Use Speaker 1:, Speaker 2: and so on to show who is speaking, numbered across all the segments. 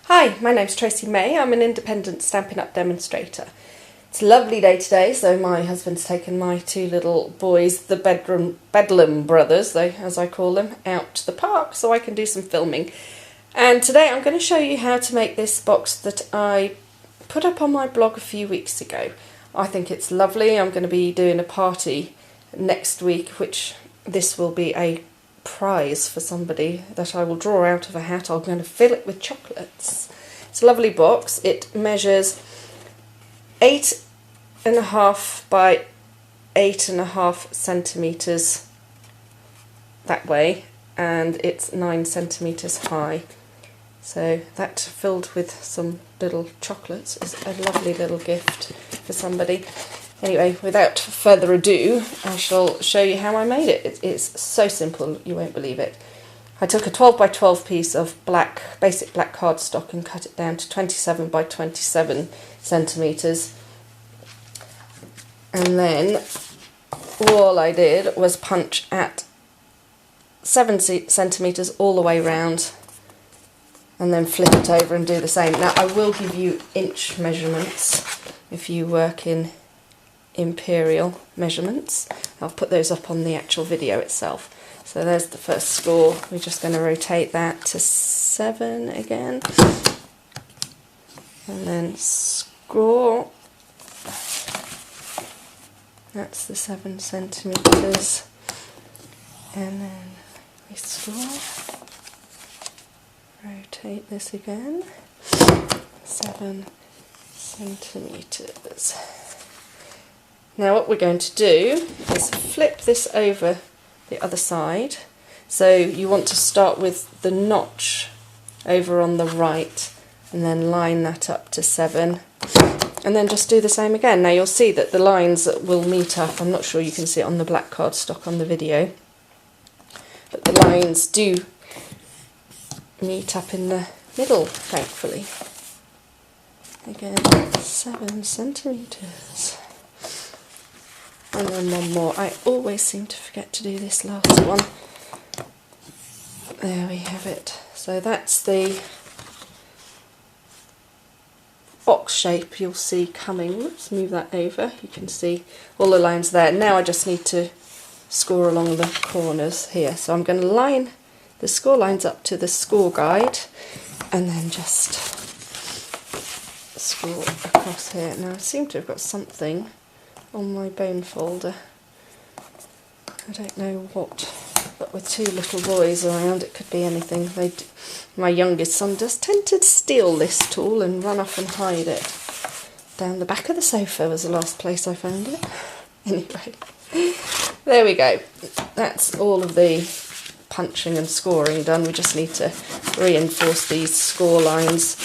Speaker 1: Hi, my name's Tracy May. I'm an independent Stampin' Up! Demonstrator. It's a lovely day today, so my husband's taken my two little boys, the Bedlam brothers, as I call them, out to the park so I can do some filming. And today I'm going to show you how to make this box that I put up on my blog a few weeks ago. I think it's lovely. I'm going to be doing a party next week, which this will be a prize for somebody that I will draw out of a hat. I'm going to fill it with chocolates. It's a lovely box. It measures 8.5 by 8.5 centimetres that way, and it's 9 centimetres high. So that, filled with some little chocolates, is a lovely little gift for somebody. Anyway, without further ado, I shall show you how I made it. It's so simple, you won't believe it. I took a 12 by 12 piece of basic black cardstock and cut it down to 27 by 27 centimetres. And then all I did was punch at 7 centimetres all the way round, and then flip it over and do the same. Now I will give you inch measurements if you work in imperial measurements. I'll put those up on the actual video itself. So there's the first score. We're just going to rotate that to 7 again, and then score. That's the 7 centimetres, and then we score. Rotate this again. 7 centimetres. Now what we're going to do is flip this over the other side. So you want to start with the notch over on the right and then line that up to 7, and then just do the same again. Now you'll see that the lines will meet up. I'm not sure you can see it on the black cardstock on the video, but the lines do meet up in the middle, thankfully. Again, 7 centimetres. And then one more. I always seem to forget to do this last one. There we have it. So that's the box shape you'll see coming. Let's move that over. You can see all the lines there. Now I just need to score along the corners here. So I'm going to line the score lines up to the score guide and then just score across here. Now I seem to have got something on my bone folder. I don't know what, but with two little boys around it could be anything. My youngest son does tend to steal this tool and run off and hide it. Down the back of the sofa was the last place I found it. Anyway, there we go. That's all of the punching and scoring done. We just need to reinforce these score lines,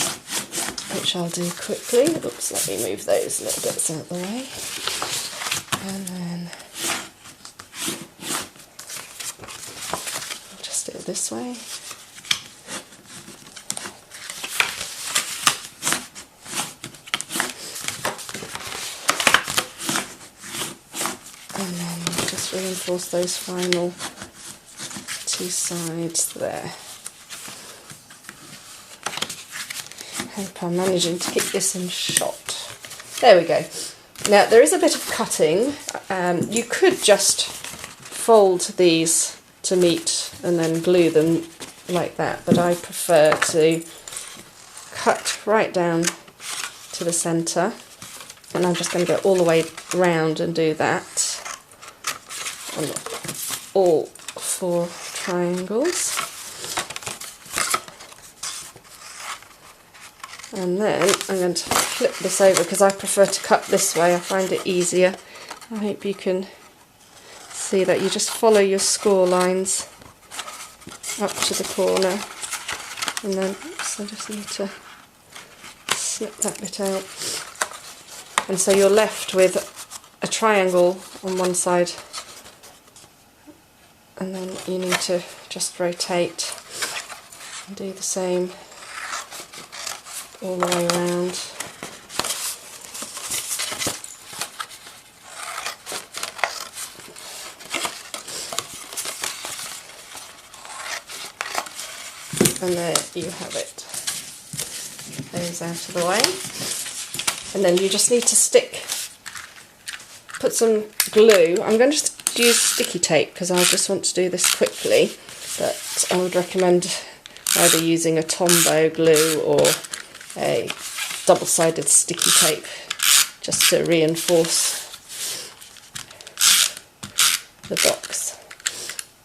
Speaker 1: which I'll do quickly. Oops, let me move those little bits out of the way. And then I'll just do it this way. And then we'll just reinforce those final two sides there. Hope I'm managing to keep this in shot. There we go. Now there is a bit of cutting. You could just fold these to meet and then glue them like that, but I prefer to cut right down to the centre, and I'm just going to go all the way round and do that on all 4 triangles. And then I'm going to flip this over because I prefer to cut this way. I find it easier. I hope you can see that. You just follow your score lines up to the corner, and then I just need to snip that bit out. And so you're left with a triangle on one side, and then you need to just rotate and do the same all the way around. And there you have it. those out of the way. And then you just need to put some glue. I'm going to just use sticky tape because I just want to do this quickly, but I would recommend either using a Tombow glue or a double-sided sticky tape just to reinforce the box.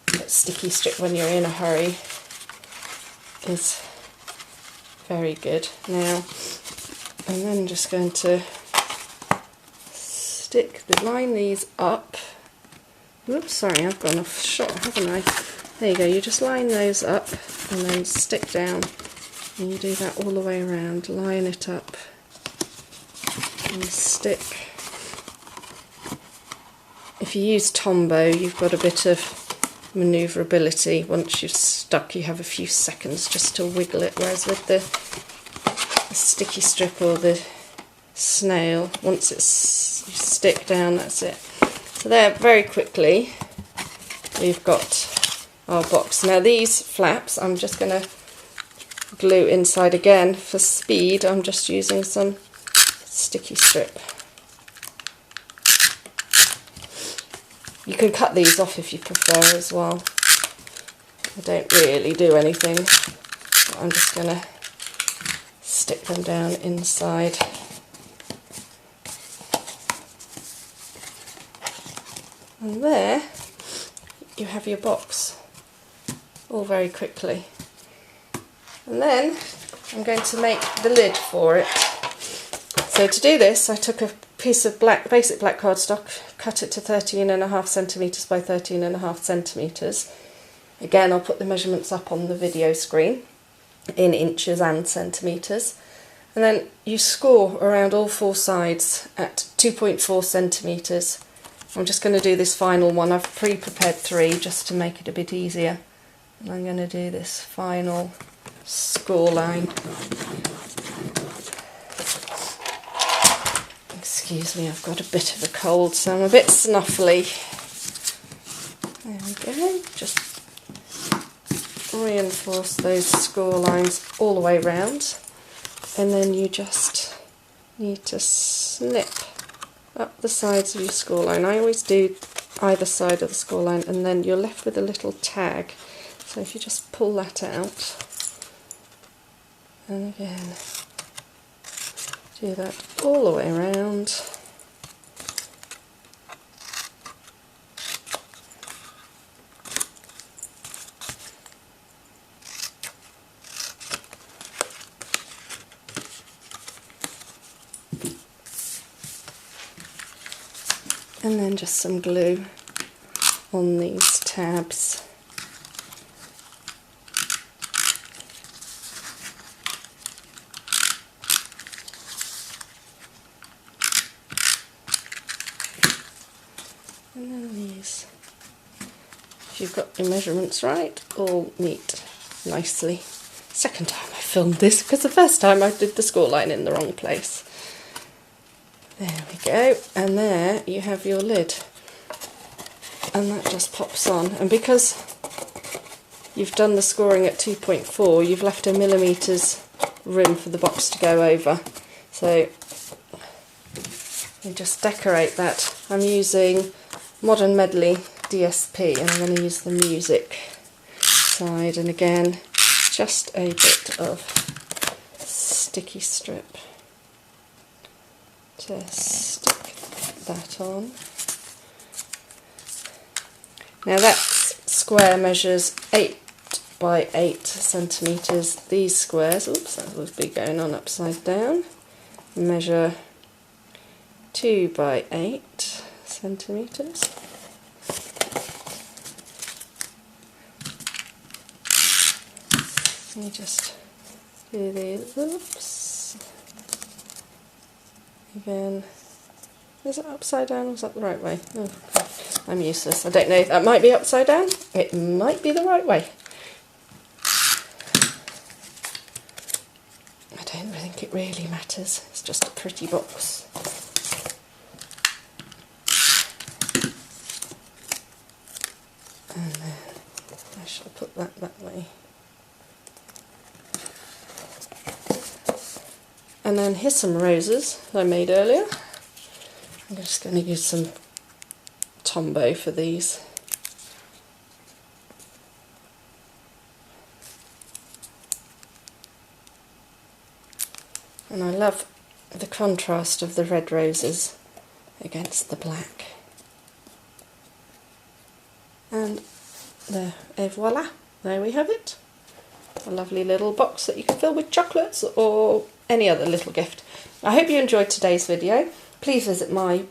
Speaker 1: But sticky strip when you're in a hurry is very good. Now I'm then just going to line these up. Oops, sorry, I've gone off shot, haven't I? There you go, you just line those up and then stick down, and you do that all the way around. Line it up and stick. If you use Tombow, you've got a bit of manoeuvrability. Once you're stuck, you have a few seconds just to wiggle it, whereas with the sticky strip or the snail, once you stick down, that's it. So there, very quickly, we've got our box. Now these flaps, I'm just going to glue inside again. For speed, I'm just using some sticky strip. You can cut these off if you prefer as well. I don't really do anything. I'm just going to stick them down inside. And there you have your box, all very quickly. And then I'm going to make the lid for it. So to do this, I took a piece of basic black cardstock, cut it to 13.5 centimetres by 13.5 centimetres. Again, I'll put the measurements up on the video screen in inches and centimetres. And then you score around all four sides at 2.4 centimetres. I'm just going to do this final one. I've pre-prepared 3 just to make it a bit easier. And I'm going to do this final score line. Excuse me, I've got a bit of a cold, so I'm a bit snuffly. There we go. Just reinforce those score lines all the way round. And then you just need to snip up the sides of your score line. I always do either side of the score line, and then you're left with a little tag. So if you just pull that out, and again, do that all the way around. And then just some glue on these tabs. And then these, if you've got your measurements right, all meet nicely. Second time I filmed this, because the first time I did the score line in the wrong place. There we go, and there you have your lid, and that just pops on. And because you've done the scoring at 2.4, you've left 1 millimetres room for the box to go over. So you just decorate that. I'm using Modern Medley DSP, and I'm going to use the music side, and again just a bit of sticky strip to stick that on. Now that square measures 8 by 8 centimetres. These squares, oops, that would be going on upside down, measure 2 by 8 centimetres. Let me just do these, oops. Again, is it upside down or is that the right way? Oh, I'm useless, I don't know. That might be upside down, it might be the right way. I don't think it really matters, it's just a pretty box. And then I shall put that way. And then here's some roses that I made earlier. I'm just going to use some Tombow for these. And I love the contrast of the red roses against the black. And there, et voila, there we have it. A lovely little box that you can fill with chocolates or any other little gift. I hope you enjoyed today's video. Please visit my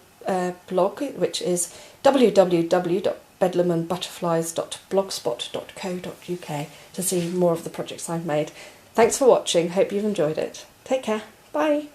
Speaker 1: blog, which is www.bedlamandbutterflies.blogspot.co.uk to see more of the projects I've made. Thanks for watching, hope you've enjoyed it. Take care, bye.